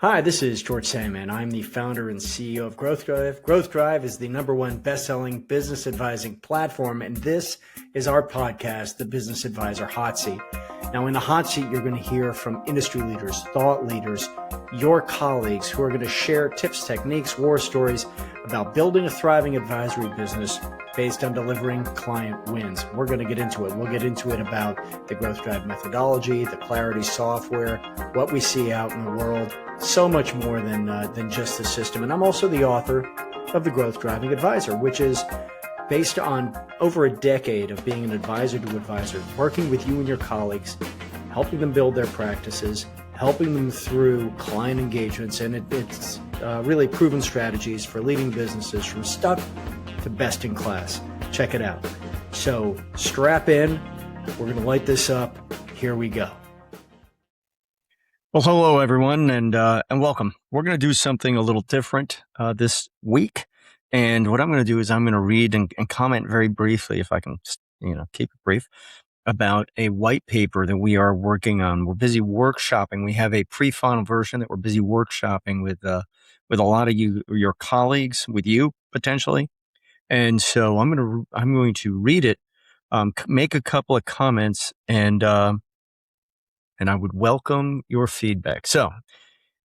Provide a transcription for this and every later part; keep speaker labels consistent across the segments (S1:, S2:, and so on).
S1: Hi, this is George Sandman. I'm the founder and CEO of Growth Drive. Growth Drive is the #1 best-selling business advising platform, and this is our podcast, The Business Advisor Hot Seat. Now, in the hot seat, you're going to hear from industry leaders, thought leaders, your colleagues who are going to share tips, techniques, war stories about building a thriving advisory business based on delivering client wins. We're going to get into it. We'll get into it about the Growth Drive methodology, the Clarity software, what we see out in the world, so much more than just the system. And I'm also the author of The Growth Driving Advisor, which is based on over a decade of being an advisor to advisor, working with you and your colleagues, helping them build their practices, helping them through client engagements, and it's really proven strategies for leading businesses from stuck to best in class. Check it out. So strap in. We're going to light this up. Here we go.
S2: Well, hello, everyone, and welcome. We're going to do something a little different this week. And what I'm going to do is I'm going to read and comment very briefly, if I can, keep it brief, about a white paper that we are working on. We're busy workshopping. We have a pre-final version that we're busy workshopping with a lot of you, your colleagues, with you potentially. And so I'm going to read it, make a couple of comments, and I would welcome your feedback. So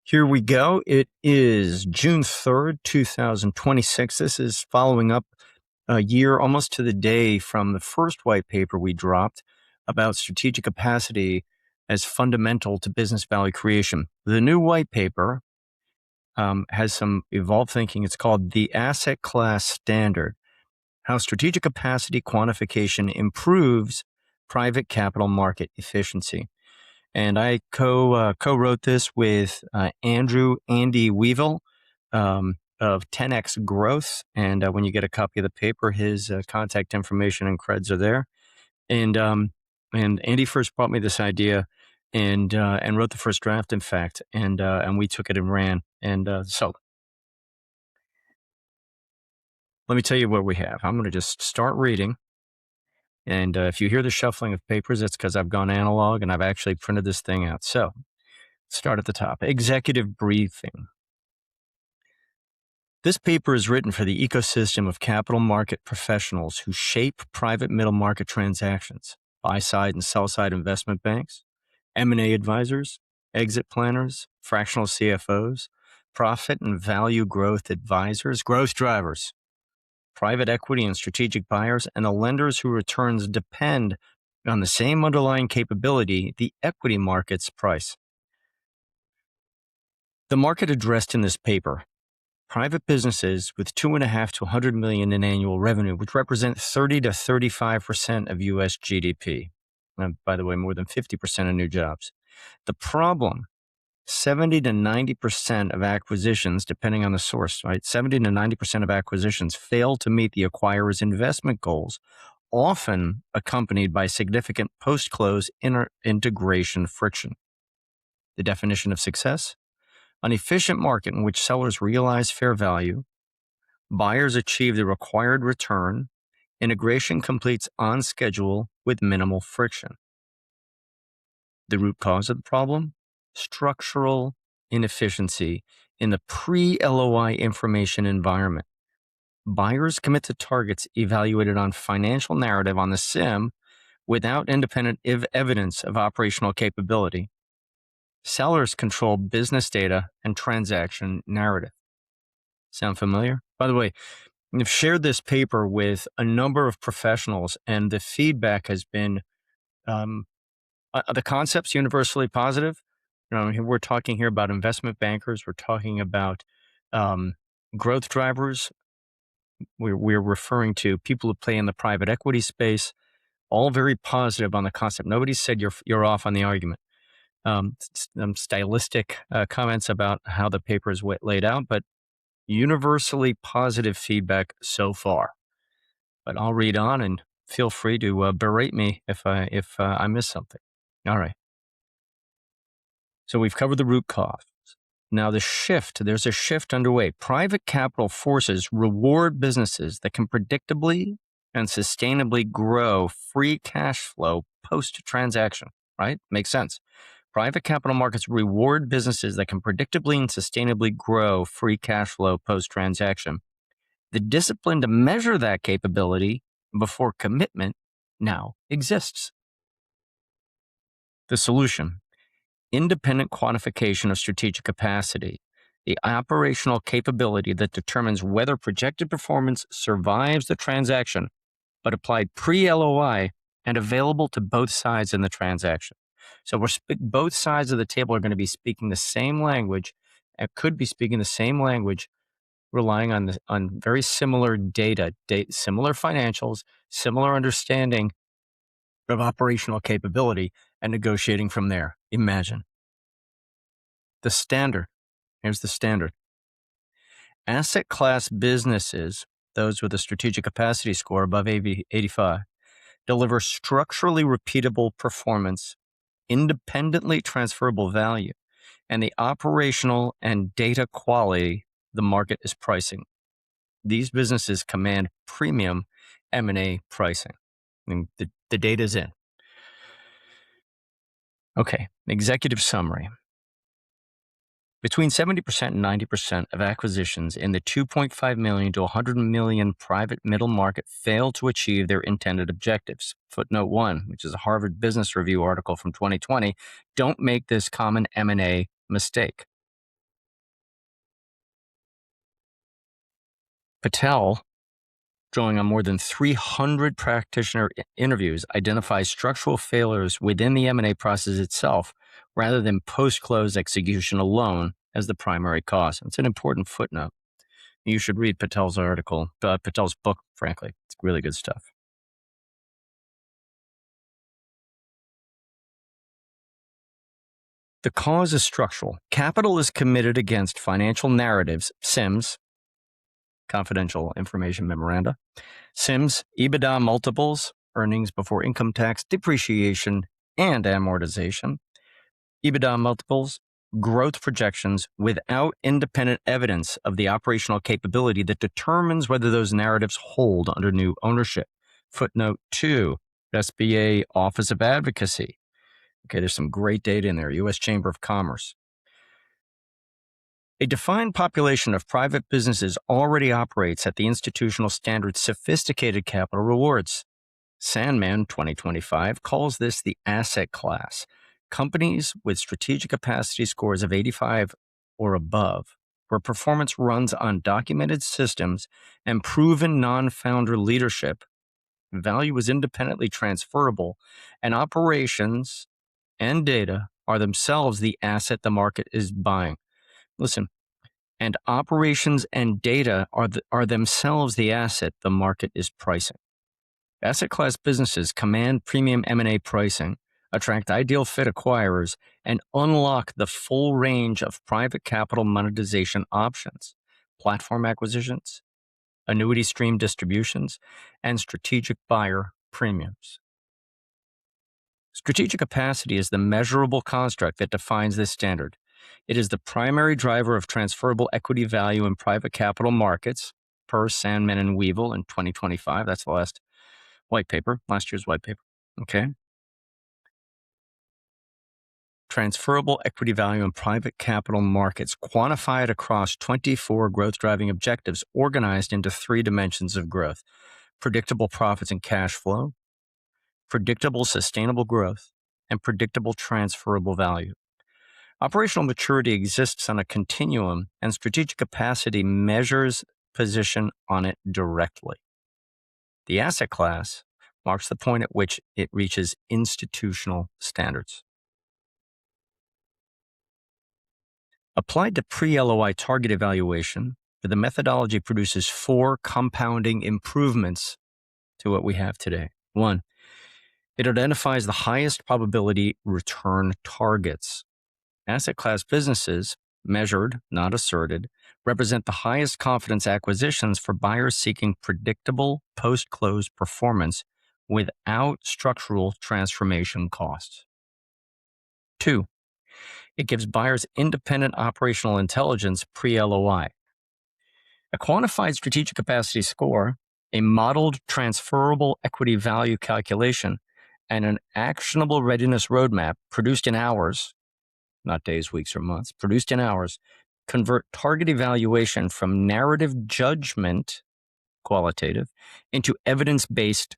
S2: here we go. It is June 3rd, 2026. This is following up a year almost to the day from the first white paper we dropped about strategic capacity as fundamental to business value creation. The new white paper has some evolved thinking. It's called The Asset Class Standard: How Strategic Capacity Quantification Improves Private Capital Market Efficiency. And I co-wrote this with Andy Weevil of 10X Growth. And when you get a copy of the paper, his contact information and creds are there. And Andy first brought me this idea and wrote the first draft, in fact, and we took it and ran. And so let me tell you what we have. I'm going to just start reading. And if you hear the shuffling of papers, it's because I've gone analog and I've actually printed this thing out. So start at the top. Executive briefing. This paper is written for the ecosystem of capital market professionals who shape private middle market transactions, buy-side and sell-side investment banks, M&A advisors, exit planners, fractional CFOs, profit and value growth advisors, growth drivers, private equity and strategic buyers, and the lenders whose returns depend on the same underlying capability the equity markets price. The market addressed in this paper: private businesses with $2.5 to $100 million in annual revenue, which represent 30 to 35% of U.S. GDP. And by the way, more than 50% of new jobs. The problem: 70 to 90% of acquisitions, depending on the source, right? 70 to 90% of acquisitions fail to meet the acquirer's investment goals, often accompanied by significant post-close integration friction. The definition of success: an efficient market in which sellers realize fair value, buyers achieve the required return, integration completes on schedule with minimal friction. The root cause of the problem: structural inefficiency in the pre-LOI information environment. Buyers commit to targets evaluated on financial narrative on the SIM without independent evidence of operational capability. Sellers control business data and transaction narrative. Sound familiar? By the way, I've shared this paper with a number of professionals, and the feedback has been the concept's universally positive. We're talking here about investment bankers. We're talking about growth drivers. We're referring to people who play in the private equity space. All very positive on the concept. Nobody said you're off on the argument. Some stylistic comments about how the paper is laid out, but universally positive feedback so far. But I'll read on, and feel free to berate me if I miss something. All right. So we've covered the root cause. Now there's a shift underway. Private capital forces reward businesses that can predictably and sustainably grow free cash flow post-transaction, right? Makes sense. Private capital markets reward businesses that can predictably and sustainably grow free cash flow post-transaction. The discipline to measure that capability before commitment now exists. The solution: independent quantification of strategic capacity, the operational capability that determines whether projected performance survives the transaction, but applied pre-LOI and available to both sides in the transaction. So both sides of the table are going to be speaking the same language, and could be speaking the same language, relying on very similar data, similar financials, similar understanding of operational capability, and negotiating from there. Imagine. The standard. Here's the standard. Asset class businesses, those with a strategic capacity score above 85, deliver structurally repeatable performance, independently transferable value, and the operational and data quality the market is pricing. These businesses command premium M&A pricing. I mean, the data's in. Okay, executive summary. Between 70% and 90% of acquisitions in the 2.5 million to 100 million private middle market fail to achieve their intended objectives. Footnote 1, which is a Harvard Business Review article from 2020, don't make this common M&A mistake. Patel, drawing on more than 300 practitioner interviews, identifies structural failures within the M&A process itself rather than post-close execution alone as the primary cause. It's an important footnote. You should read Patel's article, Patel's book, frankly. It's really good stuff. The cause is structural. Capital is committed against financial narratives, SIMS, confidential information memoranda, SIMS, EBITDA multiples, earnings before income tax, depreciation, and amortization, EBITDA multiples, growth projections without independent evidence of the operational capability that determines whether those narratives hold under new ownership. Footnote 2, SBA Office of Advocacy. Okay, there's some great data in there, U.S. Chamber of Commerce. A defined population of private businesses already operates at the institutional standard sophisticated capital rewards. Sandman 2025 calls this the asset class. Companies with strategic capacity scores of 85 or above, where performance runs on documented systems and proven non-founder leadership, value is independently transferable, and operations and data are themselves the asset the market is buying. Listen, and operations and data are themselves the asset the market is pricing. Asset class businesses command premium M&A pricing, attract ideal fit acquirers, and unlock the full range of private capital monetization options, platform acquisitions, annuity stream distributions, and strategic buyer premiums. Strategic capacity is the measurable construct that defines this standard. It is the primary driver of transferable equity value in private capital markets, per Sandman and Weevil in 2025. That's the last year's white paper. Okay. Transferable equity value in private capital markets, quantified across 24 growth-driving objectives, organized into 3 dimensions of growth: predictable profits and cash flow, predictable sustainable growth, and predictable transferable value. Operational maturity exists on a continuum, and strategic capacity measures position on it directly. The asset class marks the point at which it reaches institutional standards. Applied to pre-LOI target evaluation, the methodology produces 4 compounding improvements to what we have today. 1, it identifies the highest probability return targets. Asset class businesses, measured, not asserted, represent the highest confidence acquisitions for buyers seeking predictable post-close performance without structural transformation costs. 2, it gives buyers independent operational intelligence pre-LOI. A quantified strategic capacity score, a modeled transferable equity value calculation, and an actionable readiness roadmap produced in hours not days, weeks, or months, produced in hours, convert target evaluation from narrative judgment, qualitative, into evidence-based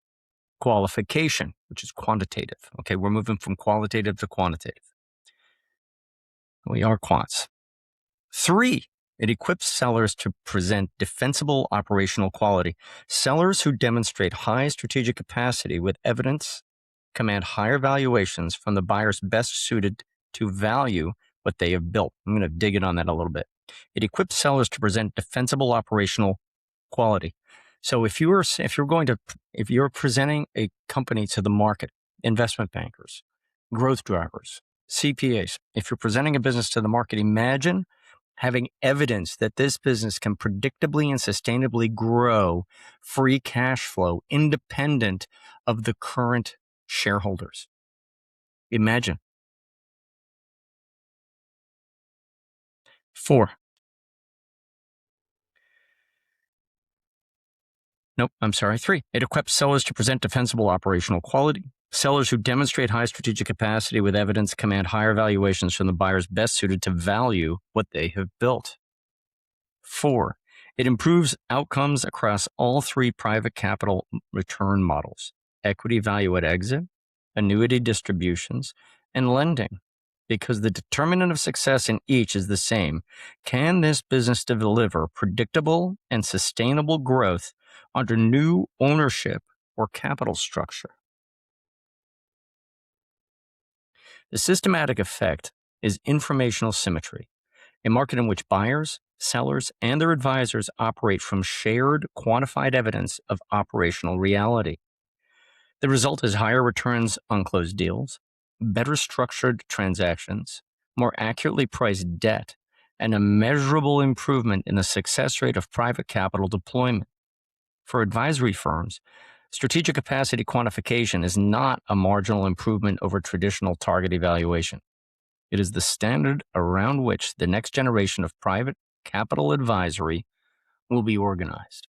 S2: qualification, which is quantitative. Okay, we're moving from qualitative to quantitative. We are quants. 3, it equips sellers to present defensible operational quality. Sellers who demonstrate high strategic capacity with evidence command higher valuations from the buyers best suited to value what they have built. I'm going to dig in on that a little bit. It equips sellers to present defensible operational quality. So if you're presenting a company to the market, investment bankers, growth drivers, CPAs, if you're presenting a business to the market, imagine having evidence that this business can predictably and sustainably grow free cash flow independent of the current shareholders. Imagine. 4. Nope, I'm sorry. 3. It equips sellers to present defensible operational quality. Sellers who demonstrate high strategic capacity with evidence command higher valuations from the buyers best suited to value what they have built. 4. It improves outcomes across all 3 private capital return models: equity value at exit, annuity distributions, and lending, because the determinant of success in each is the same. Can this business deliver predictable and sustainable growth under new ownership or capital structure? The systematic effect is informational symmetry, a market in which buyers, sellers, and their advisors operate from shared, quantified evidence of operational reality. The result is higher returns on closed deals, better structured transactions, more accurately priced debt, and a measurable improvement in the success rate of private capital deployment. For advisory firms, strategic capacity quantification is not a marginal improvement over traditional target evaluation. It is the standard around which the next generation of private capital advisory will be organized.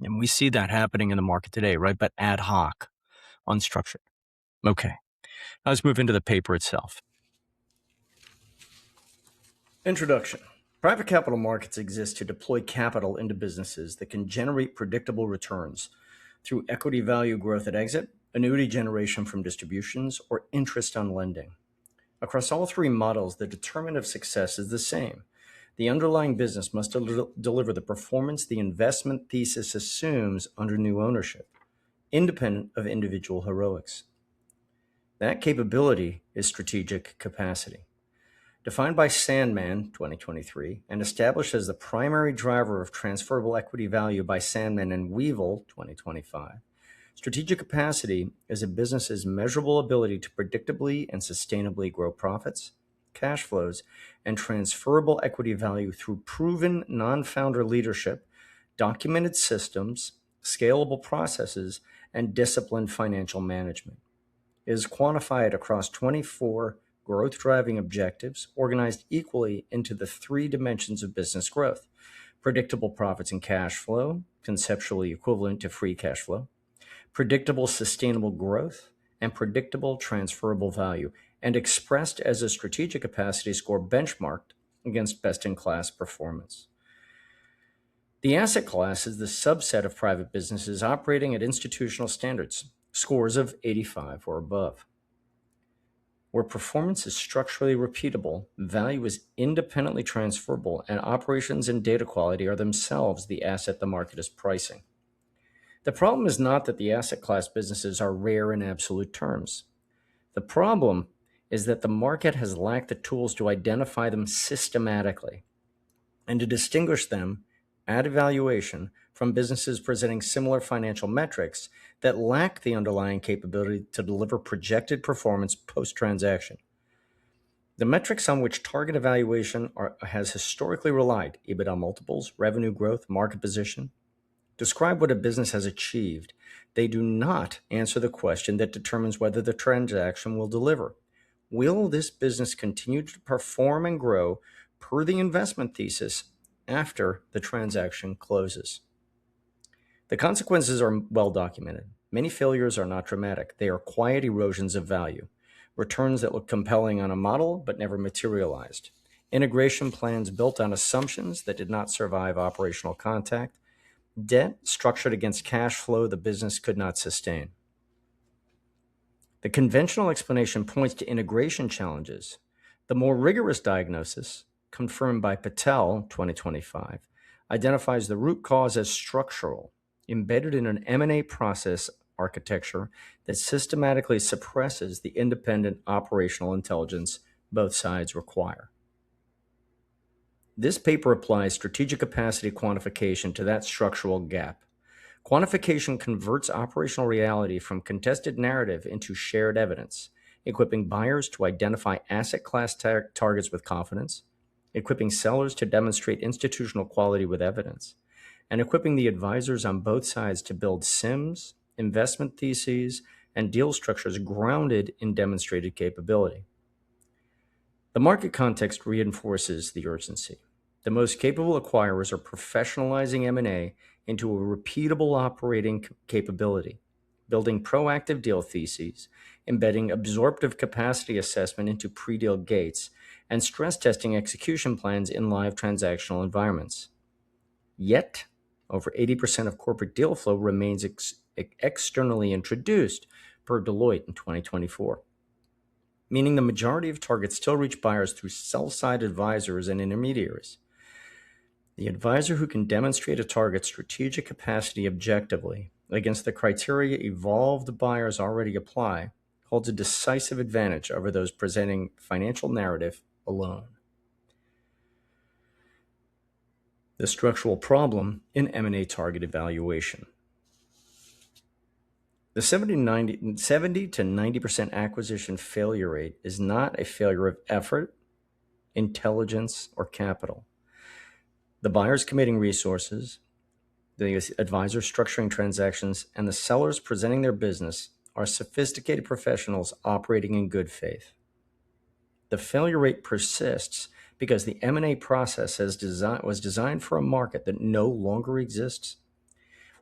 S2: And we see that happening in the market today, right? But ad hoc, unstructured. Okay, now let's move into the paper itself.
S1: Introduction. Private capital markets exist to deploy capital into businesses that can generate predictable returns through equity value growth at exit, annuity generation from distributions, or interest on lending. Across all 3 models, the determinant of success is the same. The underlying business must deliver the performance the investment thesis assumes under new ownership, independent of individual heroics. That capability is strategic capacity. Defined by Sandman 2023 and established as the primary driver of transferable equity value by Sandman and Weevil 2025, strategic capacity is a business's measurable ability to predictably and sustainably grow profits, cash flows, and transferable equity value through proven non-founder leadership, documented systems, scalable processes, and disciplined financial management. It is quantified across 24 growth-driving objectives organized equally into the 3 dimensions of business growth: predictable profits and cash flow, conceptually equivalent to free cash flow, predictable sustainable growth, and predictable transferable value, and expressed as a strategic capacity score benchmarked against best-in-class performance. The asset class is the subset of private businesses operating at institutional standards, scores of 85 or above. Where performance is structurally repeatable, value is independently transferable, and operations and data quality are themselves the asset the market is pricing. The problem is not that the asset class businesses are rare in absolute terms. The problem is that the market has lacked the tools to identify them systematically and to distinguish them at evaluation from businesses presenting similar financial metrics that lack the underlying capability to deliver projected performance post-transaction. The metrics on which target evaluation has historically relied, EBITDA multiples, revenue growth, market position, describe what a business has achieved. They do not answer the question that determines whether the transaction will deliver. Will this business continue to perform and grow per the investment thesis after the transaction closes? The consequences are well documented. Many failures are not dramatic. They are quiet erosions of value.
S2: returns that look compelling on a model but never materialized, integration plans built on assumptions that did not survive operational contact, debt structured against cash flow the business could not sustain. The conventional explanation points to integration challenges. The more rigorous diagnosis, confirmed by Patel 2025, identifies the root cause as structural, embedded in an M&A process architecture that systematically suppresses the independent operational intelligence both sides require. This paper applies strategic capacity quantification to that structural gap. Quantification converts operational reality from contested narrative into shared evidence, equipping buyers to identify asset class targets with confidence, equipping sellers to demonstrate institutional quality with evidence, and equipping the advisors on both sides to build SIMs, investment theses, and deal structures grounded in demonstrated capability. The market context reinforces the urgency. The most capable acquirers are professionalizing M&A into a repeatable operating capability, building proactive deal theses, embedding absorptive capacity assessment into pre-deal gates, and stress testing execution plans in live transactional environments. Yet, over 80% of corporate deal flow remains externally introduced per Deloitte in 2024, meaning the majority of targets still reach buyers through sell-side advisors and intermediaries. The advisor who can demonstrate a target's strategic capacity objectively against the criteria evolved buyers already apply holds a decisive advantage over those presenting financial narrative alone. The structural problem in M&A target evaluation. The 70 to 90% acquisition failure rate is not a failure of effort, intelligence, or capital. The buyers committing resources, the advisors structuring transactions, and the sellers presenting their business are sophisticated professionals operating in good faith. The failure rate persists because the M&A process was designed for a market that no longer exists,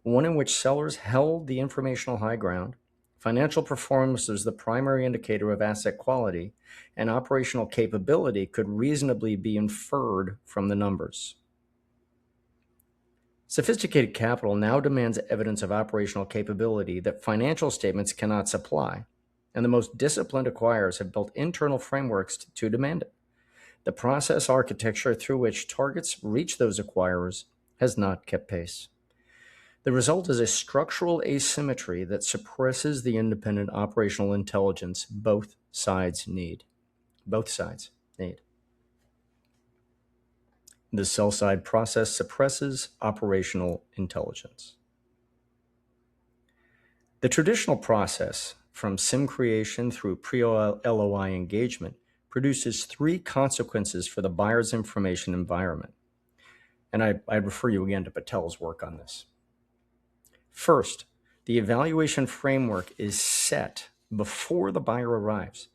S2: one in which sellers held the informational high ground, financial performance was the primary indicator of asset quality, and operational capability could reasonably be inferred from the numbers. Sophisticated capital now demands evidence of operational capability that financial statements cannot supply, and the most disciplined acquirers have built internal frameworks to demand it. The process architecture through which targets reach those acquirers has not kept pace. The result is a structural asymmetry that suppresses the independent operational intelligence both sides need. The sell-side process suppresses operational intelligence. The traditional process, from SIM creation through pre-LOI engagement, produces three consequences for the buyer's information environment. And I refer you again to Patel's work on this. First, the evaluation framework is set before the buyer arrives.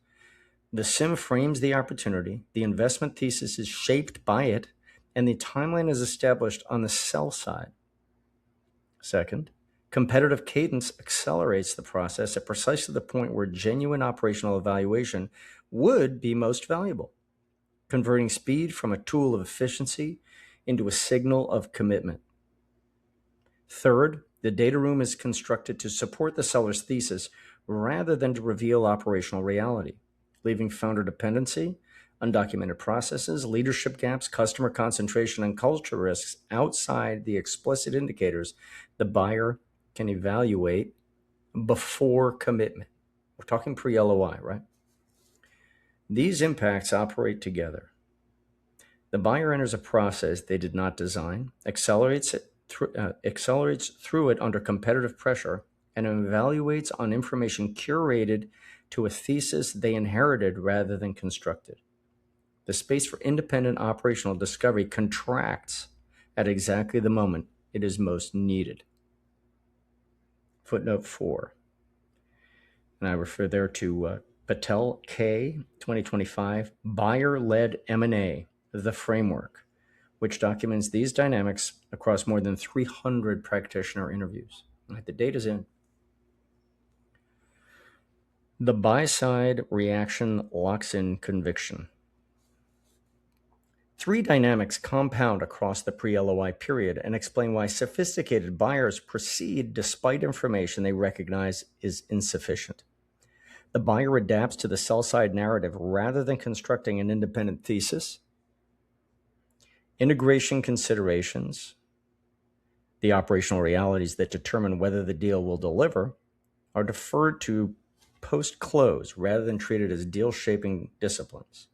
S2: The SIM frames the opportunity, the investment thesis is shaped by it, and the timeline is established on the sell side. Second, competitive cadence accelerates the process at precisely the point where genuine operational evaluation would be most valuable, converting speed from a tool of efficiency into a signal of commitment. Third, the data room is constructed to support the seller's thesis rather than to reveal operational reality, leaving founder dependency, undocumented processes, leadership gaps, customer concentration, and culture risks outside the explicit indicators the buyer can evaluate before commitment. We're talking pre-LOI, right? These impacts operate together. The buyer enters a process they did not design, accelerates through it under competitive pressure, and evaluates on information curated to a thesis they inherited rather than constructed. The space for independent operational discovery contracts at exactly the moment it is most needed. Footnote 4. And I refer there to Patel K. 2025, Buyer-Led M&A, the Framework, which documents these dynamics across more than 300 practitioner interviews. Right, the data's in. The buy-side reaction locks in conviction. Three dynamics compound across the pre-LOI period and explain why sophisticated buyers proceed despite information they recognize is insufficient. The buyer adapts to the sell-side narrative rather than constructing an independent thesis. Integration considerations, the operational realities that determine whether the deal will deliver, are deferred to post-close rather than treated as deal-shaping disciplines.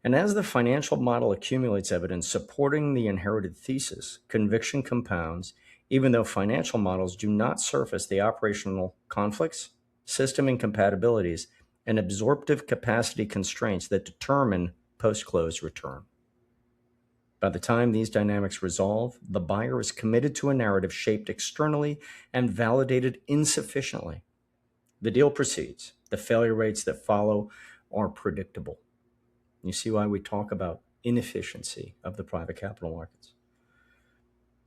S2: And as the financial model accumulates evidence supporting the inherited thesis, conviction compounds, even though financial models do not surface the operational conflicts, system incompatibilities, and absorptive capacity constraints that determine post-close return. By the time these dynamics resolve, the buyer is committed to a narrative shaped externally and validated insufficiently. The deal proceeds. The failure rates that follow are predictable. You see why we talk about inefficiency of the private capital markets.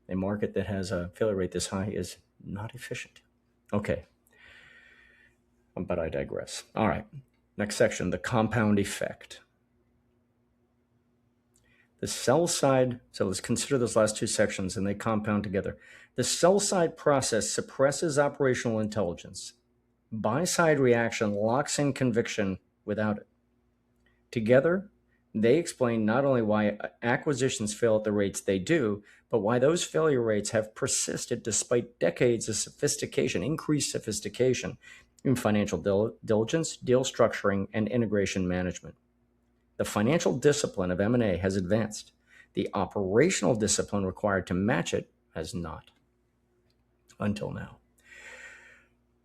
S2: A market that has a failure rate this high is not efficient. Okay, but I digress. All right, next section, the compound effect. The sell side, so let's consider those last two sections and they compound together. The sell side process suppresses operational intelligence. Buy side reaction locks in conviction without it. Together, they explain not only why acquisitions fail at the rates they do, but why those failure rates have persisted despite decades of sophistication, increased sophistication in financial diligence, deal structuring, and integration management. The financial discipline of M&A has advanced. The operational discipline required to match it has not, until now.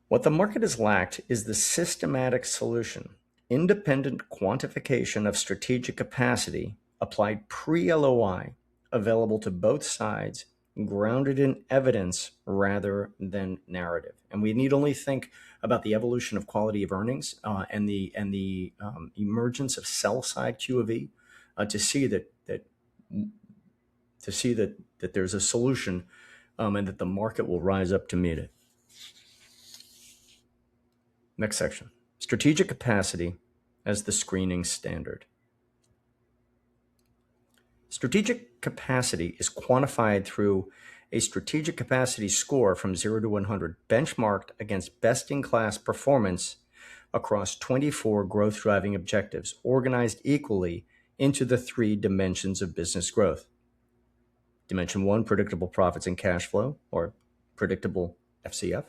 S2: What the market has lacked is the systematic solution, independent quantification of strategic capacity applied pre-LOI, available to both sides, grounded in evidence rather than narrative. And we need only think about the evolution of quality of earnings and the emergence of sell-side Q of E to see that there's a solution and that the market will rise up to meet it. Next section, strategic capacity as the screening standard. Strategic capacity is quantified through a strategic capacity score from 0 to 100, benchmarked against best-in-class performance across 24 growth-driving objectives, organized equally into the three dimensions of business growth. Dimension 1, predictable profits and cash flow, or predictable FCF.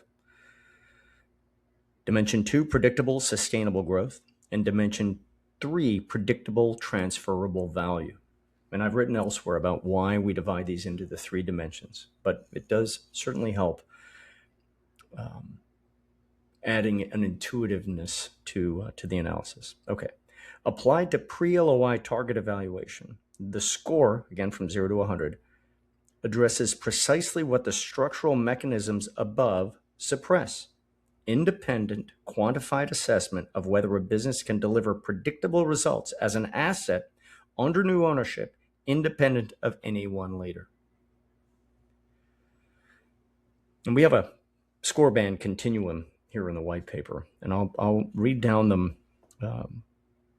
S2: Dimension 2, predictable sustainable growth. And Dimension 3, predictable transferable value. And I've written elsewhere about why we divide these into the three dimensions, but it does certainly help adding an intuitiveness to the analysis. Okay. Applied to pre-LOI target evaluation, the score, again from 0 to 100, addresses precisely what the structural mechanisms above suppress. Independent, quantified assessment of whether a business can deliver predictable results as an asset under new ownership, independent of any one leader. And we have a score band continuum here in the white paper, and I'll read down them.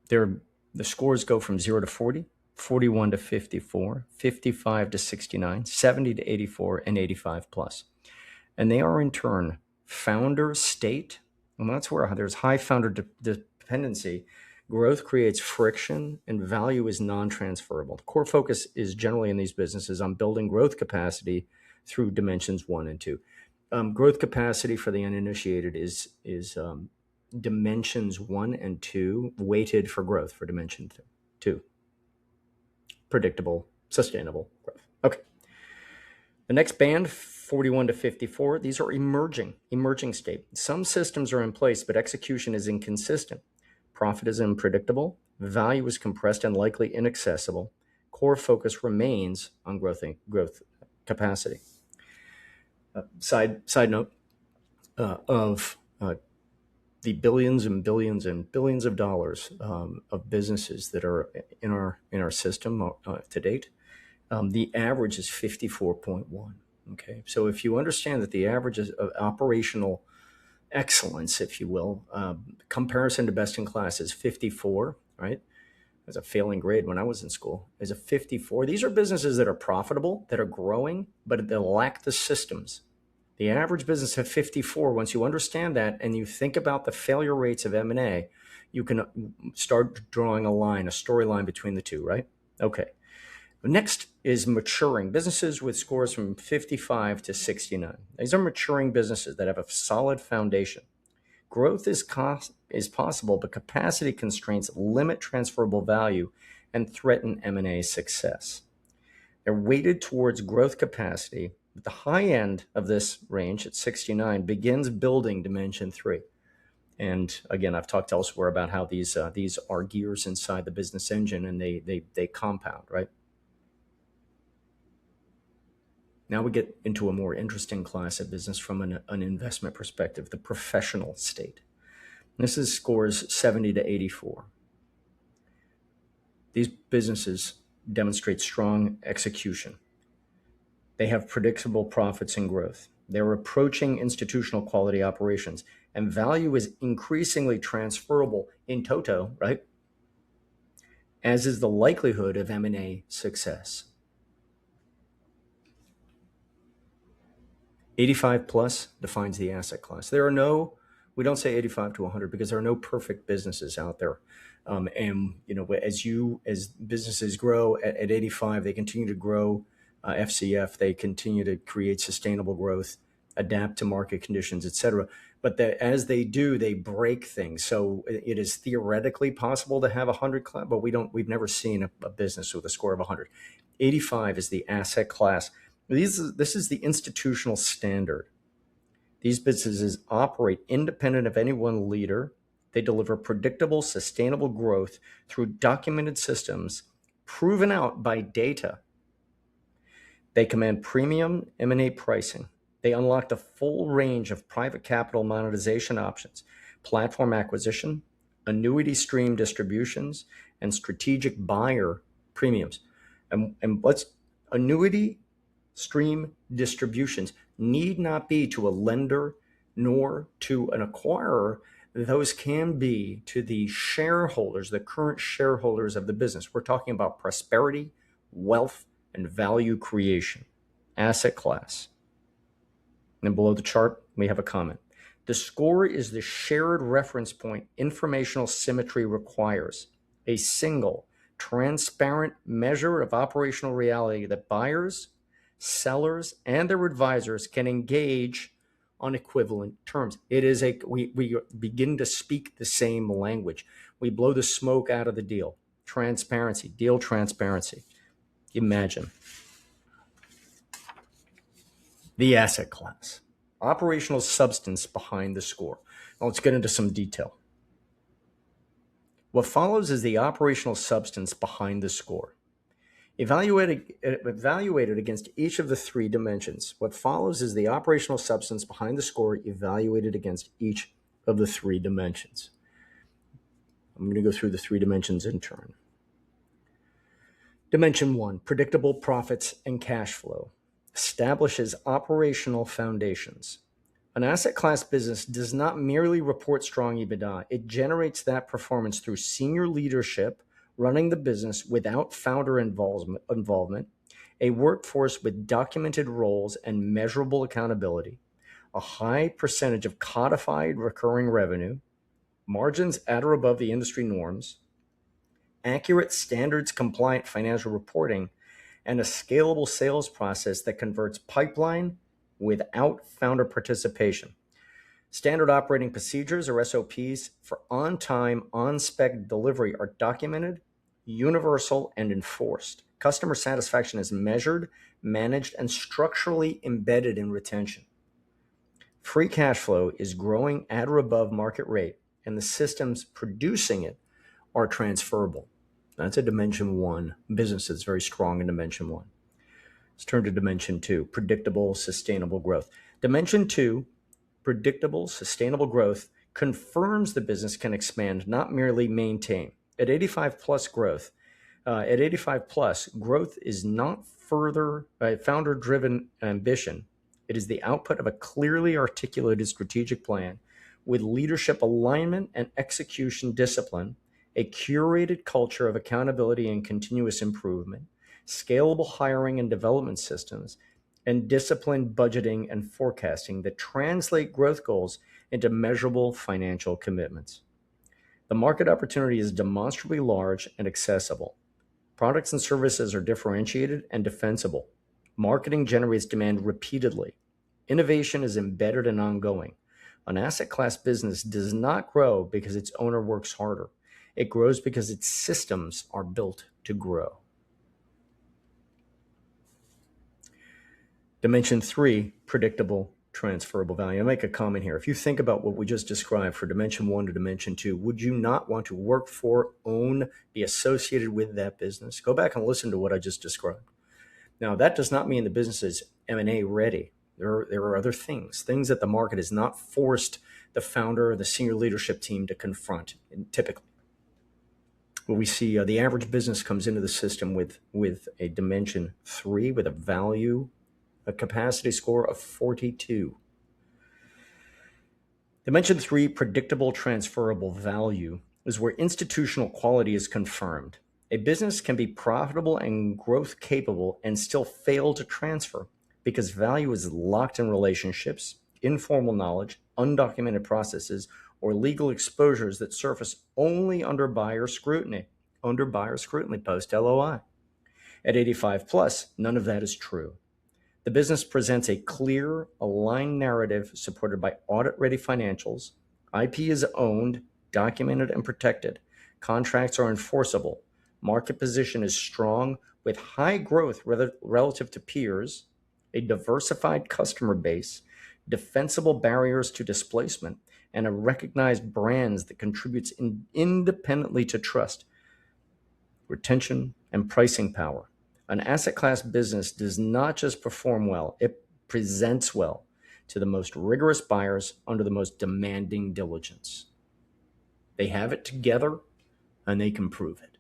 S2: The scores go from 0 to 40, 41 to 54, 55 to 69, 70 to 84, and 85 plus. And they are in turn founder state, and that's where there's high founder dependency. Growth creates friction, and value is non-transferable. The core focus is generally in these businesses on building growth capacity through dimensions 1 and 2. Growth capacity for the uninitiated is dimensions 1 and 2 weighted for growth for dimension 2. Predictable, sustainable growth. Okay. The next band, 41 to 54, these are emerging state. Some systems are in place, but execution is inconsistent. Profit is unpredictable. Value is compressed and likely inaccessible. Core focus remains on growth capacity. Side note of the billions and billions and billions of dollars of businesses that are in our system to date. The average is 54.1. Okay, so if you understand that the average of operational
S1: excellence, if you will. Comparison to best in class is 54, right? As a failing grade when I was in school, is a 54. These are businesses that are profitable, that are growing, but they lack the systems. The average business have 54. Once you understand that and you think about the failure rates of M&A, you can start drawing a line, a storyline between the two, right? Okay. Next is maturing businesses with scores from 55 to 69. These are maturing businesses that have a solid foundation. Growth is possible, but capacity constraints limit transferable value and threaten M&A success. They're weighted towards growth capacity. But the high end of this range at 69 begins building dimension 3. And again, I've talked elsewhere about how these are gears inside the business engine, and they compound, right? Now we get into a more interesting class of business from an investment perspective, the professional state. This is scores 70 to 84. These businesses demonstrate strong execution. They have predictable profits and growth. They're approaching institutional quality operations, and value is increasingly transferable in toto, right? As is the likelihood of M&A success. 85 plus defines the asset class. We don't say 85 to 100 because there are no perfect businesses out there. And as businesses grow at 85, they continue to grow FCF, they continue to create sustainable growth, adapt to market conditions, et cetera. But as they do, they break things. So it is theoretically possible to have 100, but we've never seen a business with a score of 100. 85 is the asset class. This is the institutional standard. These businesses operate independent of any one leader. They deliver predictable, sustainable growth through documented systems proven out by data. They command premium M&A pricing. They unlock the full range of private capital monetization options, platform acquisition, annuity stream distributions, and strategic buyer premiums. And annuity stream distributions need not be to a lender nor to an acquirer. Those can be to the shareholders, the current shareholders of the business. We're talking about prosperity, wealth, and value creation, asset class. And below the chart, we have a comment. The score is the shared reference point informational symmetry requires, a single, transparent measure of operational reality that buyers, sellers, and their advisors can engage on equivalent terms. It is we begin to speak the same language. We blow the smoke out of the deal. Transparency, deal transparency. Imagine. The asset class. Operational substance behind the score. Now let's get into some detail. What follows is the operational substance behind the score. Evaluated against each of the three dimensions. What follows is the operational substance behind the score evaluated against each of the three dimensions. I'm going to go through the three dimensions in turn. Dimension 1, predictable profits and cash flow, establishes operational foundations. An asset class business does not merely report strong EBITDA. It generates that performance through senior leadership running the business without founder involvement, a workforce with documented roles and measurable accountability, a high percentage of codified recurring revenue, margins at or above the industry norms, accurate standards-compliant financial reporting, and a scalable sales process that converts pipeline without founder participation. Standard operating procedures, or SOPs, for on-time, on-spec delivery are documented, universal, and enforced. Customer satisfaction is measured, managed, and structurally embedded in retention. Free cash flow is growing at or above market rate, and the systems producing it are transferable. That's a dimension 1 business that's very strong in dimension 1. Let's turn to dimension 2, predictable, sustainable growth. Dimension 2, predictable, sustainable growth, confirms the business can expand, not merely maintain. At 85 plus growth, growth is not further founder-driven ambition. It is the output of a clearly articulated strategic plan with leadership alignment and execution discipline, a curated culture of accountability and continuous improvement, scalable hiring and development systems, and disciplined budgeting and forecasting that translate growth goals into measurable financial commitments. The market opportunity is demonstrably large and accessible. Products and services are differentiated and defensible. Marketing generates demand repeatedly. Innovation is embedded and ongoing. An asset class business does not grow because its owner works harder. It grows because its systems are built to grow. Dimension 3, predictable transferable value. I'll make a comment here. If you think about what we just described for Dimension 1 to Dimension 2, would you not want to work for, own, be associated with that business? Go back and listen to what I just described. Now, that does not mean the business is M&A ready. There are other things that the market has not forced the founder or the senior leadership team to confront, typically. Well, we see the average business comes into the system with a Dimension 3, with a capacity score of 42. Dimension 3, predictable transferable value, is where institutional quality is confirmed. A business can be profitable and growth capable and still fail to transfer because value is locked in relationships, informal knowledge, undocumented processes, or legal exposures that surface only under buyer scrutiny post-LOI. At 85 plus, none of that is true. The business presents a clear, aligned narrative supported by audit-ready financials. IP is owned, documented, and protected. Contracts are enforceable. Market position is strong with high growth relative to peers, a diversified customer base, defensible barriers to displacement, and a recognized brands that contributes independently to trust, retention, and pricing power. An asset class business does not just perform well, it presents well to the most rigorous buyers under the most demanding diligence. They have it together and they can prove it.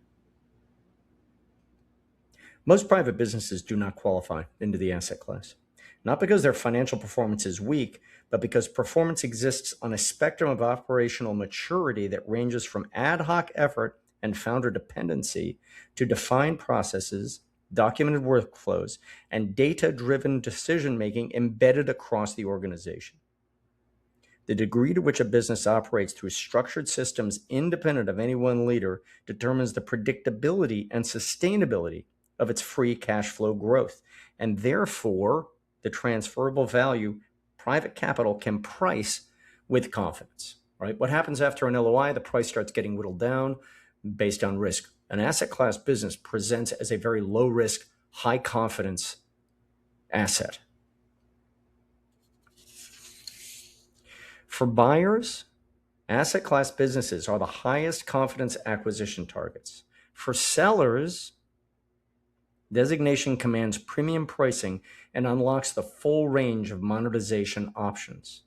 S1: Most private businesses do not qualify into the asset class, not because their financial performance is weak, but because performance exists on a spectrum of operational maturity that ranges from ad hoc effort and founder dependency to defined processes, documented workflows, and data-driven decision-making embedded across the organization. The degree to which a business operates through structured systems independent of any one leader determines the predictability and sustainability of its free cash flow growth, and therefore the transferable value private capital can price with confidence. Right? What happens after an LOI? The price starts getting whittled down based on risk. An asset class business presents as a very low risk, high confidence asset. For buyers, asset class businesses are the highest confidence acquisition targets. For sellers, designation commands premium pricing and unlocks the full range of monetization options.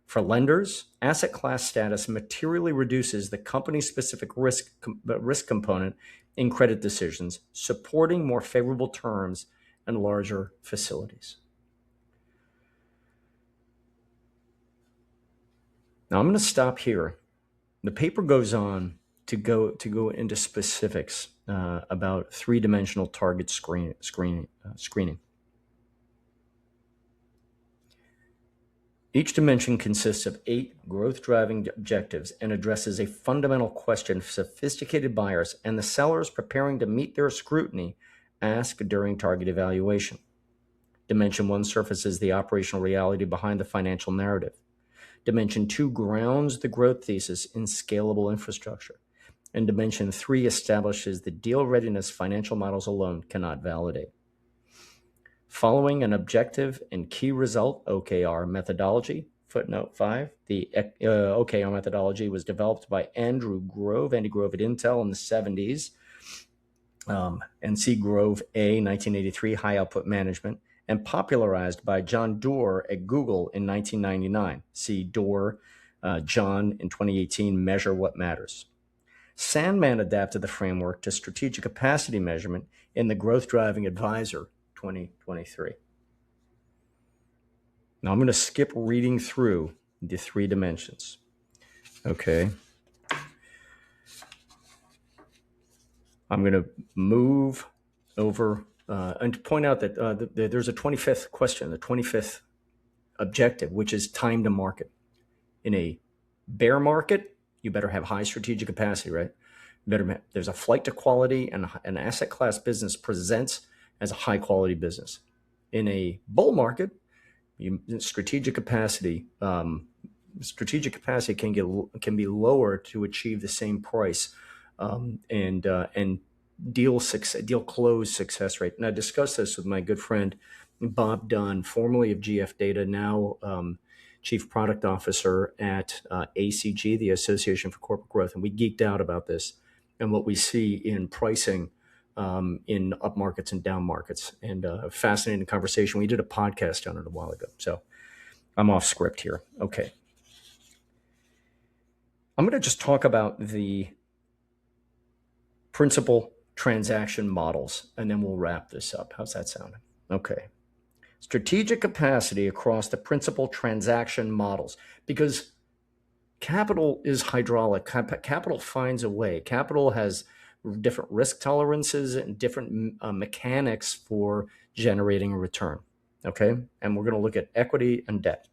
S1: For lenders, asset class status materially reduces the company-specific risk component in credit decisions, supporting more favorable terms and larger facilities. Now I'm going to stop here. The paper goes on to go into specifics about three-dimensional target screening. Each dimension consists of 8 growth-driving objectives and addresses a fundamental question sophisticated buyers and the sellers preparing to meet their scrutiny ask during target evaluation. Dimension 1 surfaces the operational reality behind the financial narrative. Dimension 2 grounds the growth thesis in scalable infrastructure. And Dimension 3 establishes the deal readiness financial models alone cannot validate. Following an objective and key result OKR methodology, footnote 5, the OKR methodology was developed by Andy Grove at Intel in the 70s, and C. Grove A, 1983, High Output Management, and popularized by John Doerr at Google in 1999. See Doerr, John in 2018, Measure What Matters. Sandman adapted the framework to strategic capacity measurement in the Growth Driving Advisor 2023. Now I'm going to skip reading through
S2: the 3 dimensions. Okay. I'm going to move over and to point out that there's a 25th question, the 25th objective, which is time to market. In a bear market, you better have high strategic capacity, right? There's a flight to quality, and an asset class business presents as a high quality business. In a bull market, strategic capacity can be lower to achieve the same price and deal close success rate. And I discussed this with my good friend Bob Dunn, formerly of GF Data, now Chief Product Officer at ACG, the Association for Corporate Growth, and we geeked out about this and what we see in pricing in up markets and down markets. And a fascinating conversation. We did a podcast on it a while ago. So I'm off script here. Okay. I'm going to just talk about the principal transaction models, and then we'll wrap this up. How's that sounding? Okay. Strategic capacity across the principal transaction models, because capital is hydraulic. Capital finds a way. Capital has different risk tolerances and different mechanics for generating a return. Okay. And we're going to look at equity and debt.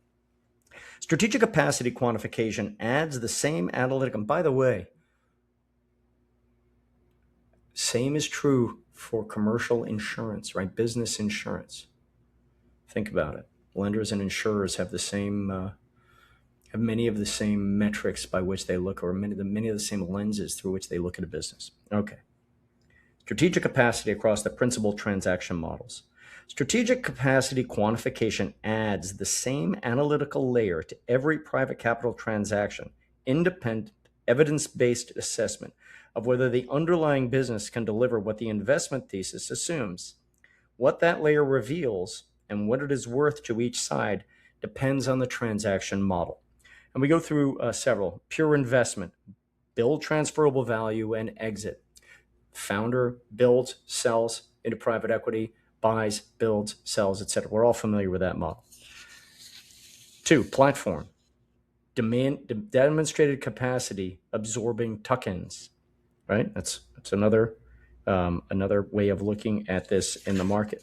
S2: Strategic capacity quantification adds the same analytic. And by the way, same is true for commercial insurance, right? Business insurance. Think about it. Lenders and insurers have the same, have many of the same metrics by which they look, or many of the same lenses through which they look at a business. Okay. Strategic capacity across the principal transaction models. Strategic capacity quantification adds the same analytical layer to every private capital transaction, independent, evidence-based assessment of whether the underlying business can deliver what the investment thesis assumes. What that layer reveals and what it is worth to each side depends on the transaction model. And we go through several. Pure investment, build transferable value, and exit. Founder builds, sells into private equity, buys, builds, sells, etc. We're all familiar with that model. 2, platform. Demonstrated capacity absorbing tuck-ins, right? That's another way of looking at this in the market.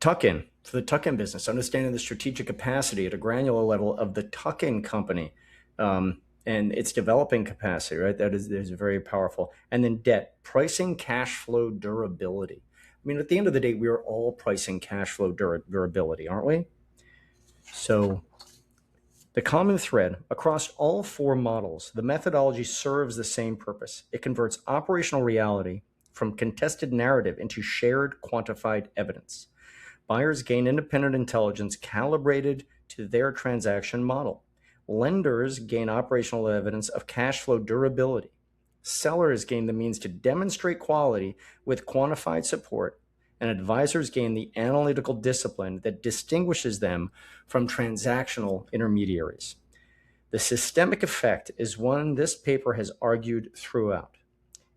S2: Tuck-in, for the tuck-in business, understanding the strategic capacity at a granular level of the tuck-in company and its developing capacity, right? That is very powerful. And then debt, pricing cash flow durability. I mean, at the end of the day, we are all pricing cash flow durability, aren't we? So the common thread across all 4 models, the methodology serves the same purpose. It converts operational reality from contested narrative into shared quantified evidence. Buyers gain independent intelligence calibrated to their transaction model. Lenders gain operational evidence of cash flow durability. Sellers gain the means to demonstrate quality with quantified support, and advisors gain the analytical discipline that distinguishes them from transactional intermediaries. The systemic effect is one this paper has argued throughout.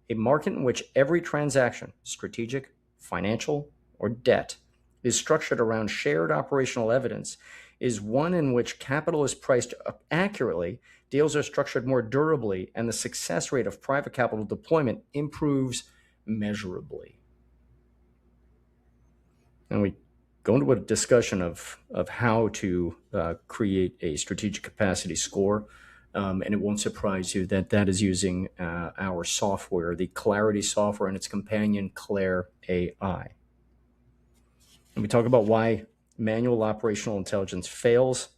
S2: A market in which every transaction, strategic, financial, or debt, is structured around shared operational evidence is one in which capital is priced accurately, deals are structured more durably, and the success rate of private capital deployment improves measurably. And we go into a discussion of how to create a strategic capacity score. And it won't surprise you that is using our software, the Clarity software and its companion, Claire AI. And we talk about why manual operational intelligence fails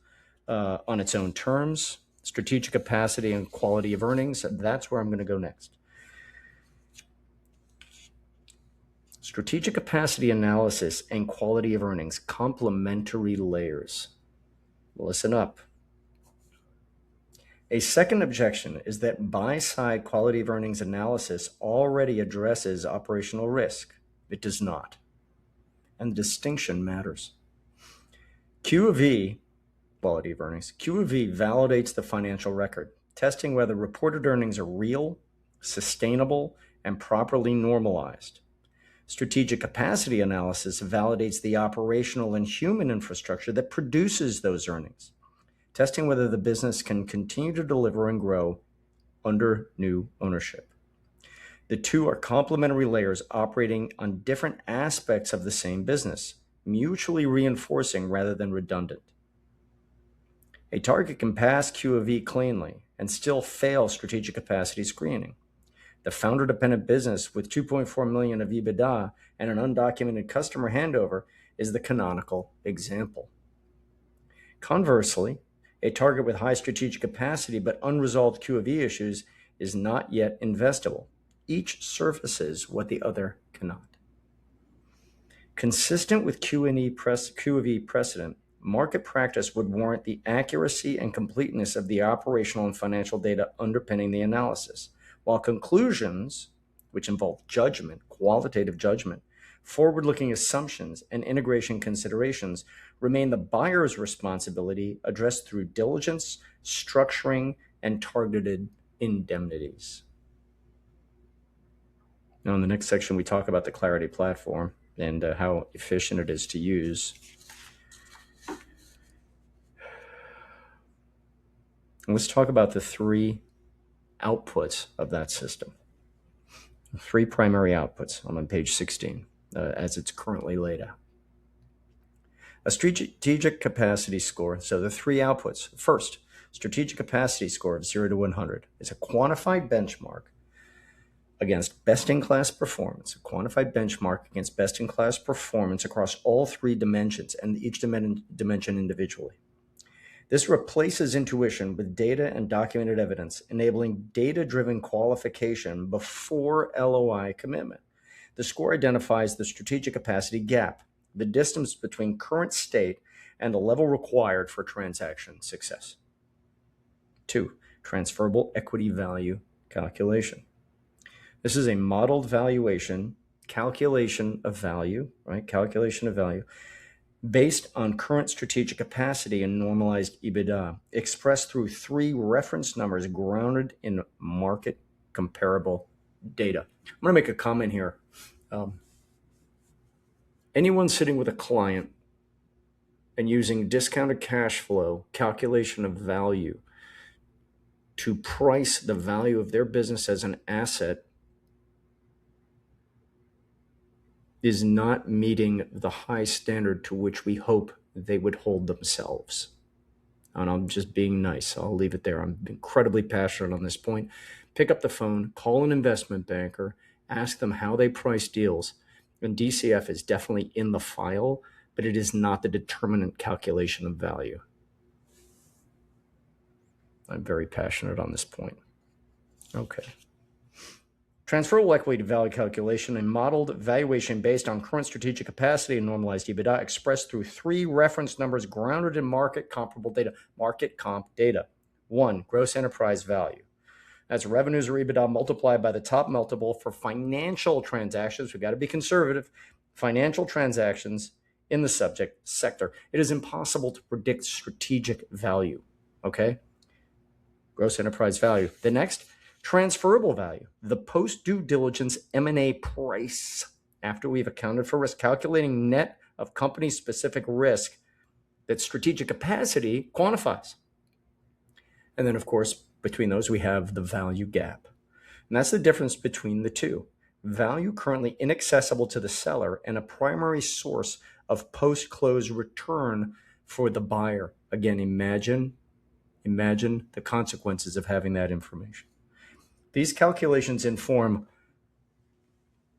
S2: on its own terms, strategic capacity and quality of earnings. That's where I'm going to go next. Strategic capacity analysis and quality of earnings, complementary layers. Listen up. A second objection is that buy-side quality of earnings analysis already addresses operational risk. It does not. And the distinction matters. Q of E, quality of earnings, Q of E validates the financial record, testing whether reported earnings are real, sustainable, and properly normalized.
S1: Strategic capacity analysis validates the operational and human infrastructure that produces those earnings, testing whether the business can continue to deliver and grow under new ownership. The two are complementary layers operating on different aspects of the same business, mutually reinforcing rather than redundant. A target can pass Q of E cleanly and still fail strategic capacity screening. The founder-dependent business with $2.4 million of EBITDA and an undocumented customer handover is the canonical example. Conversely, a target with high strategic capacity but unresolved Q of E issues is not yet investable. Each surfaces what the other cannot. Consistent with Q of E precedent, market practice would warrant the accuracy and completeness of the operational and financial data underpinning the analysis, while conclusions, which involve judgment, qualitative judgment, forward-looking assumptions, and integration considerations, remain the buyer's responsibility addressed through diligence, structuring, and targeted indemnities. Now, in the next section, we talk about the Clarity platform and how efficient it is to use. And let's talk about the three outputs of that system. Three primary outputs. I'm on page 16, as it's currently laid out. A strategic capacity score. So the three outputs. First, strategic capacity score of 0 to 100 is a quantified benchmark against best-in-class performance, a quantified benchmark against best-in-class performance across all three dimensions and each dimension individually. This replaces intuition with data and documented evidence, enabling data-driven qualification before LOI commitment. The score identifies the strategic capacity gap, the distance between current state and the level required for transaction success. 2, transferable equity value calculation. This is a modeled valuation, calculation of value, based on current strategic capacity and normalized EBITDA, expressed through three reference numbers grounded in market comparable data. I'm going to make a comment here. Anyone sitting with a client and using discounted cash flow calculation of value to price the value of their business as an asset is not meeting the high standard to which we hope they would hold themselves. And I'm just being nice. I'll leave it there. I'm incredibly passionate on this point. Pick up the phone, call an investment banker, ask them how they price deals. And DCF is definitely in the file, but it is not the determinant calculation of value. I'm very passionate on this point. Okay. Transferable equity value calculation, a modeled valuation based on current strategic capacity and normalized EBITDA, expressed through three reference numbers grounded in market comparable data. Market comp data. 1, gross enterprise value. That's revenues or EBITDA multiplied by the top multiple for financial transactions. We've got to be conservative. Financial transactions in the subject sector. It is impossible to predict strategic value. Okay? Gross enterprise value. The next, transferable value, the post-due diligence M&A price after we've accounted for risk, calculating net of company-specific risk that strategic capacity quantifies. And then, of course, between those, we have the value gap. And that's the difference between the two. Value currently inaccessible to the seller and a primary source of post-close return for the buyer. Again, imagine the consequences of having that information. These calculations inform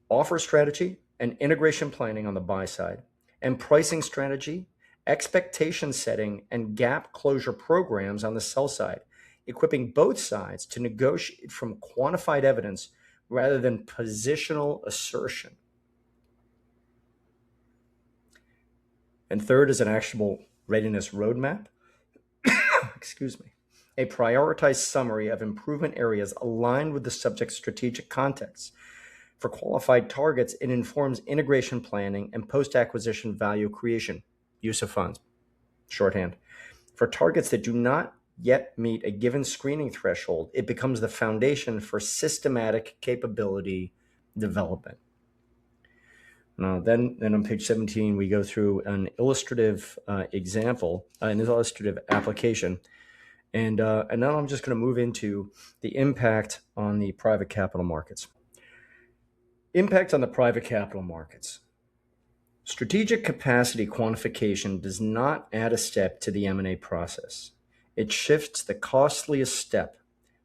S1: offer strategy and integration planning on the buy side, and pricing strategy, expectation setting, and gap closure programs on the sell side, equipping both sides to negotiate from quantified evidence rather than positional assertion. And third is an actionable readiness roadmap. Excuse me. A prioritized summary of improvement areas aligned with the subject's strategic context. For qualified targets, it informs integration planning and post-acquisition value creation, use of funds, shorthand. For targets that do not yet meet a given screening threshold, it becomes the foundation for systematic capability development. Then on page 17, we go through an illustrative example, an illustrative application. And now I'm just going to move into the impact on the private capital markets. Impact on the private capital markets. Strategic capacity quantification does not add a step to the M&A process. It shifts the costliest step,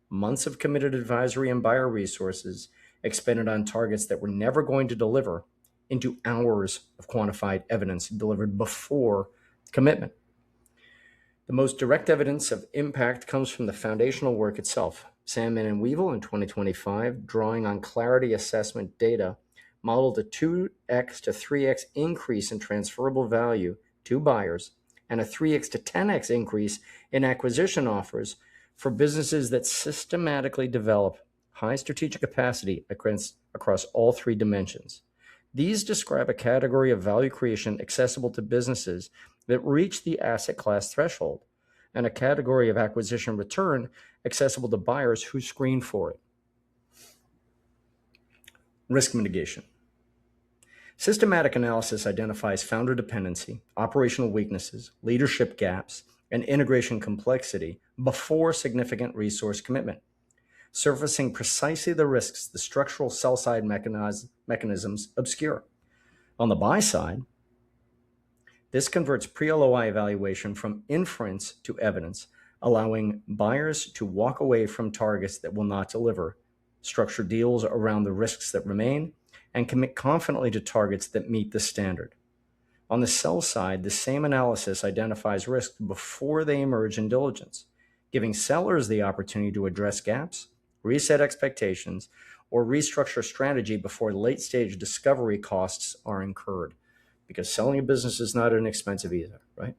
S1: months of committed advisory and buyer resources expended on targets that were never going to deliver, into hours of quantified evidence delivered before commitment. The most direct evidence of impact comes from the foundational work itself. Sandman and Weevil in 2025, drawing on clarity assessment data, modeled a 2x to 3x increase in transferable value to buyers and a 3x to 10x increase in acquisition offers for businesses that systematically develop high strategic capacity across all three dimensions. These describe a category of value creation accessible to businesses that reach the asset class threshold, and a category of acquisition return accessible to buyers who screen for it. Risk mitigation. Systematic analysis identifies founder dependency, operational weaknesses, leadership gaps, and integration complexity before significant resource commitment, surfacing precisely the risks the structural sell-side mechanisms obscure. On the buy side, this converts pre-LOI evaluation from inference to evidence, allowing buyers to walk away from targets that will not deliver, structure deals around the risks that remain, and commit confidently to targets that meet the standard. On the sell side, the same analysis identifies risks before they emerge in diligence, giving sellers the opportunity to address gaps, reset expectations, or restructure strategy before late-stage discovery costs are incurred. Because selling a business is not inexpensive either, right?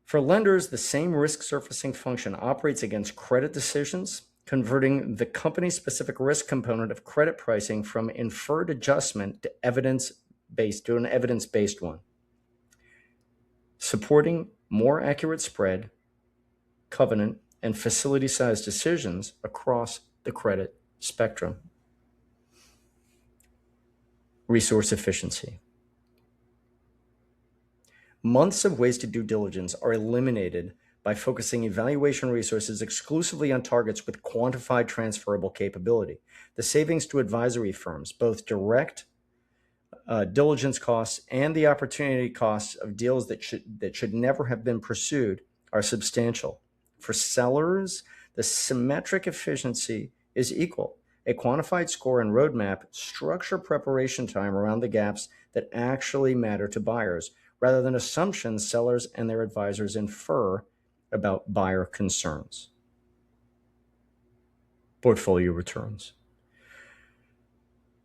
S1: For lenders, the same risk surfacing function operates against credit decisions, converting the company-specific risk component of credit pricing from inferred adjustment to an evidence-based one, supporting more accurate spread, covenant, and facility size decisions across the credit spectrum. Resource efficiency. Months of wasted due diligence are eliminated by focusing evaluation resources exclusively on targets with quantified transferable capability. The savings to advisory firms, both direct diligence costs and the opportunity costs of deals that should never have been pursued, are substantial. For sellers, the symmetric efficiency is equal. A quantified score and roadmap structure preparation time around the gaps that actually matter to buyers, rather than assumptions sellers and their advisors infer about buyer concerns. Portfolio returns.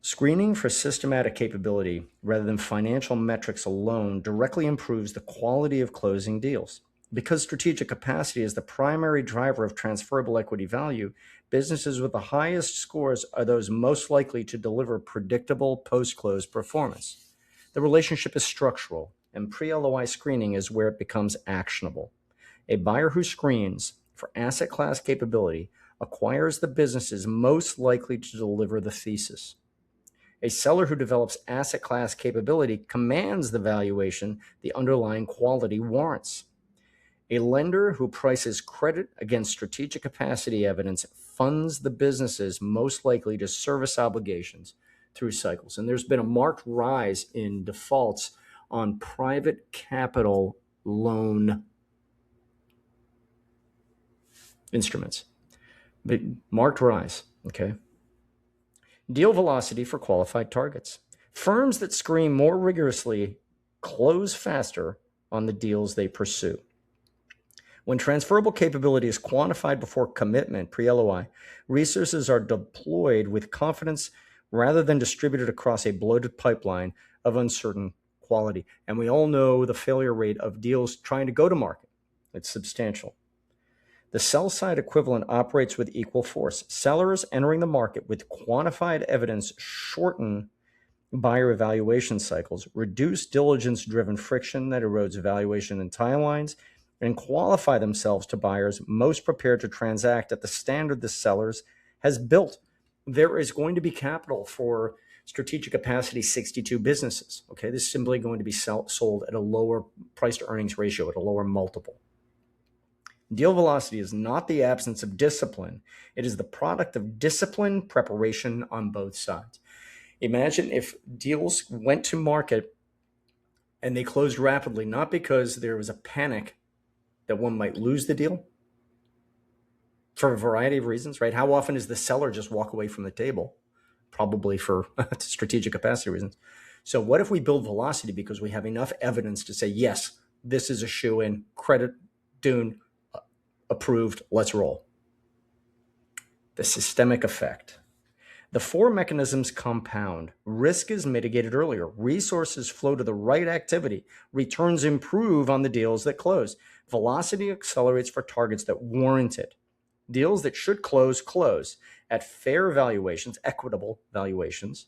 S1: Screening for systematic capability rather than financial metrics alone directly improves the quality of closing deals. Because strategic capacity is the primary driver of transferable equity value, businesses with the highest scores are those most likely to deliver predictable post-close performance. The relationship is structural, and pre-LOI screening is where it becomes actionable. A buyer who screens for asset class capability acquires the businesses most likely to deliver the thesis. A seller who develops asset class capability commands the valuation the underlying quality warrants. A lender who prices credit against strategic capacity evidence funds the businesses most likely to service obligations through cycles. And there's been a marked rise in defaults on private capital loan instruments. But marked rise, okay? Deal velocity for qualified targets. Firms that screen more rigorously close faster on the deals they pursue. When transferable capability is quantified before commitment, pre-LOI, resources are deployed with confidence rather than distributed across a bloated pipeline of uncertain quality. And we all know the failure rate of deals trying to go to market. It's substantial. The sell-side equivalent operates with equal force. Sellers entering the market with quantified evidence shorten buyer evaluation cycles, reduce diligence-driven friction that erodes evaluation and timelines, and qualify themselves to buyers most prepared to transact at the standard the sellers has built. There is going to be capital for Strategic capacity, 62 businesses. Okay, this is simply going to be sold at a lower price to earnings ratio, at a lower multiple. Deal velocity is not the absence of discipline. It is the product of discipline preparation on both sides. Imagine if deals went to market and they closed rapidly, not because there was a panic that one might lose the deal for a variety of reasons, right? How often does the seller just walk away from the table? Probably for strategic capacity reasons. So what if we build velocity because we have enough evidence to say, yes, this is a shoe-in, credit, Dune, approved, let's roll. The systemic effect. The four mechanisms compound. Risk is mitigated earlier. Resources flow to the right activity. Returns improve on the deals that close. Velocity accelerates for targets that warrant it. Deals that should close at fair valuations, equitable valuations,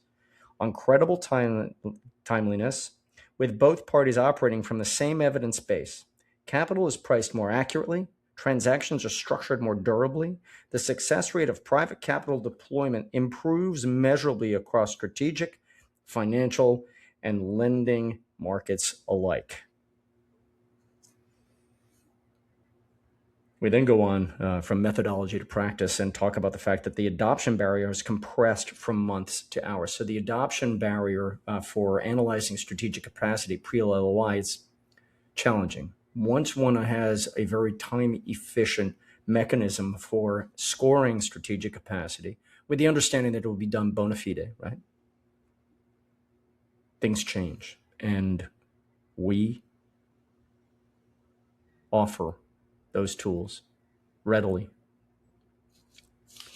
S1: on credible timeliness, with both parties operating from the same evidence base. Capital is priced more accurately. Transactions are structured more durably. The success rate of private capital deployment improves measurably across strategic, financial, and lending markets alike. We then go on from methodology to practice and talk about the fact that the adoption barrier is compressed from months to hours. So the adoption barrier for analyzing strategic capacity pre-LOI is challenging. Once one has a very time-efficient mechanism for scoring strategic capacity, with the understanding that it will be done bona fide, right? Things change, and we offer those tools readily.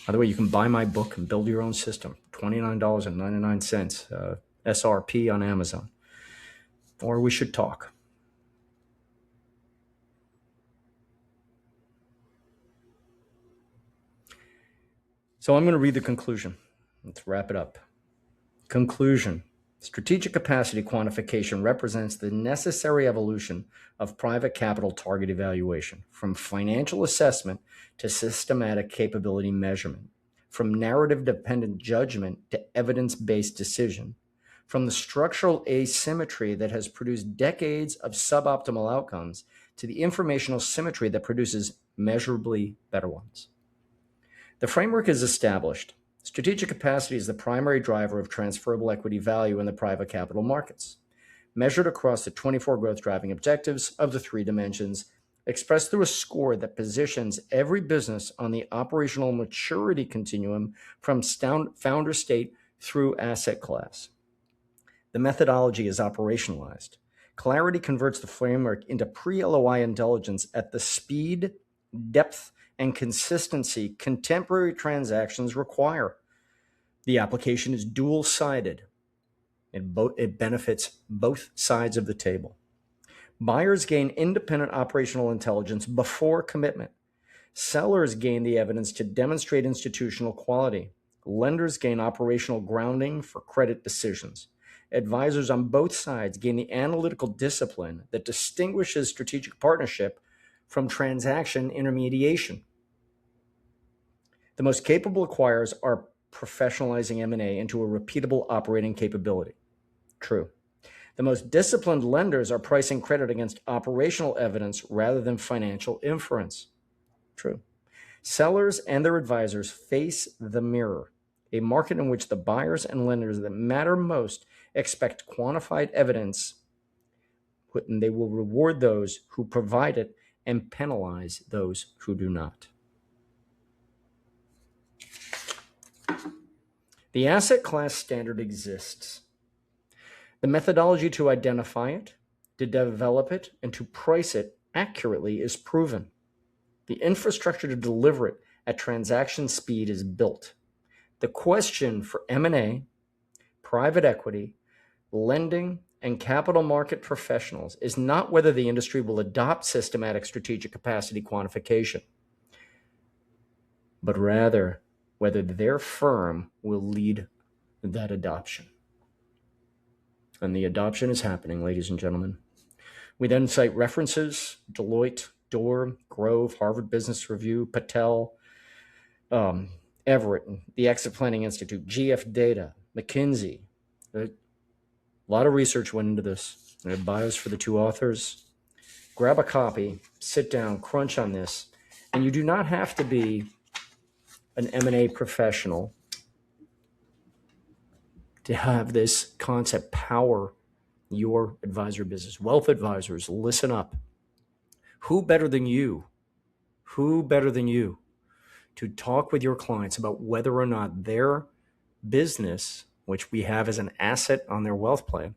S1: By the way, you can buy my book and build your own system, $29.99, SRP on Amazon. Or we should talk. So I'm going to read the conclusion. Let's wrap it up. Conclusion. Strategic capacity quantification represents the necessary evolution of private capital target evaluation, from financial assessment to systematic capability measurement, from narrative-dependent judgment to evidence-based decision, from the structural asymmetry that has produced decades of suboptimal outcomes to the informational symmetry that produces measurably better ones. The framework is established. Strategic capacity is the primary driver of transferable equity value in the private capital markets, measured across the 24 growth-driving objectives of the three dimensions, expressed through a score that positions every business on the operational maturity continuum from founder state through asset class. The methodology is operationalized. Clarity converts the framework into pre-LOI intelligence at the speed, depth, and consistency contemporary transactions require. The application is dual-sided. It benefits both sides of the table. Buyers gain independent operational intelligence before commitment. Sellers gain the evidence to demonstrate institutional quality. Lenders gain operational grounding for credit decisions. Advisors on both sides gain the analytical discipline that distinguishes strategic partnership from transaction intermediation. The most capable acquirers are professionalizing M&A into a repeatable operating capability. True. The most disciplined lenders are pricing credit against operational evidence rather than financial inference. True. Sellers and their advisors face the mirror, a market in which the buyers and lenders that matter most expect quantified evidence, and they will reward those who provide it and penalize those who do not. The asset class standard exists. The methodology to identify it, to develop it, and to price it accurately is proven. The infrastructure to deliver it at transaction speed is built. The question for M&A, private equity, lending, and capital market professionals is not whether the industry will adopt systematic strategic capacity quantification, but rather whether their firm will lead that adoption. And the adoption is happening, ladies and gentlemen. We then cite references: Deloitte, Dorr, Grove, Harvard Business Review, Patel, Everett, the Exit Planning Institute, GF Data, McKinsey, A lot of research went into this. I have bios for the two authors. Grab a copy, sit down, crunch on this, and you do not have to be an M&A professional to have this concept power your advisor business. Wealth advisors, listen up. Who better than you? Who better than you to talk with your clients about whether or not their business, which we have as an asset on their wealth plan,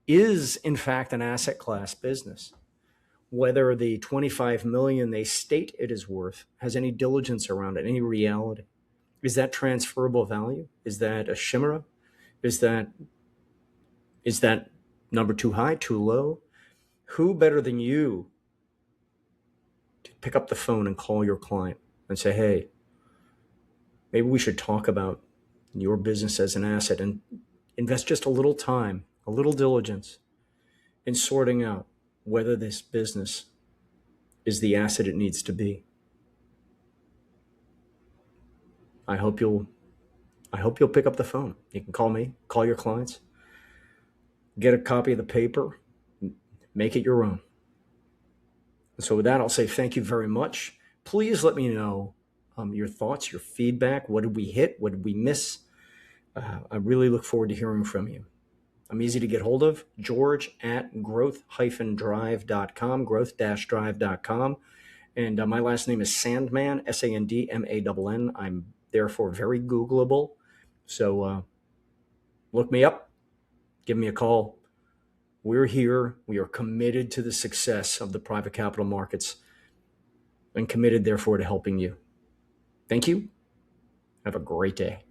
S1: is in fact an asset class business? Whether the 25 million they state it is worth has any diligence around it, any reality. Is that transferable value? Is that a chimera? Is that number too high, too low? Who better than you to pick up the phone and call your client and say, hey, maybe we should talk about your business as an asset and invest just a little time, a little diligence in sorting out whether this business is the asset it needs to be. I hope you'll pick up the phone. You can call me, call your clients, get a copy of the paper, make it your own. And so with that, I'll say thank you very much. Please let me know your thoughts, your feedback. What did we hit? What did we miss? I really look forward to hearing from you. I'm easy to get hold of, george@growth-drive.com, growth-drive.com. And my last name is Sandman, Sandman. I'm therefore very Googleable. So look me up, give me a call. We're here. We are committed to the success of the private capital markets and committed, therefore, to helping you. Thank you. Have a great day.